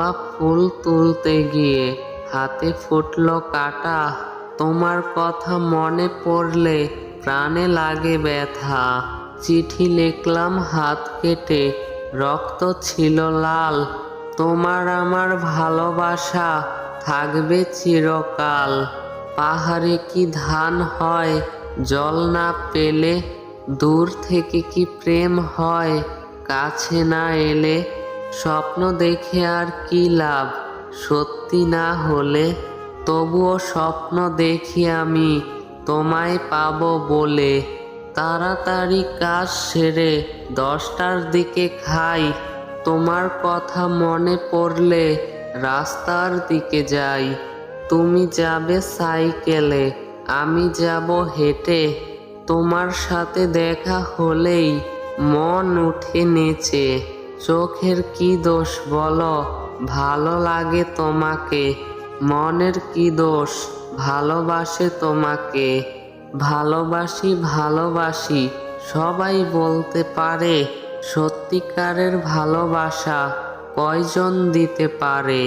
গোলাপ ফুল তুলতে গিয়ে হাতে ফুটলো কাঁটা। তোমার কথা মনে পড়লে প্রাণে লাগে ব্যথা। চিঠি লিখলাম হাত কেটে, রক্ত ছিল লাল। তোমার আমার ভালোবাসা থাকবে চিরকাল। পাহাড়ে কি ধান হয় জল না পেলে? দূর থেকে কি প্রেম হয় কাছে না এলে? স্বপ্ন দেখে আর কি লাভ সত্যি না হলে? তবুও স্বপ্ন দেখি আমি তোমায় পাবো বলে। তাড়াতাড়ি কাজ সেরে 10টার দিকে খাই। তোমার কথা মনে পড়লে রাস্তার দিকে যাই। তুমি যাবে সাইকেলে, আমি যাব হেঁটে। তোমার সাথে দেখা হলেই মন উঠে নেচে। চোখের কি দোষ বলো, ভালো লাগে তোমাকে। মনের কি দোষ, ভালোবাসে তোমাকে। ভালোবাসি ভালোবাসি সবাই বলতে পারে, সত্যিকারের ভালোবাসা কয়জন দিতে পারে?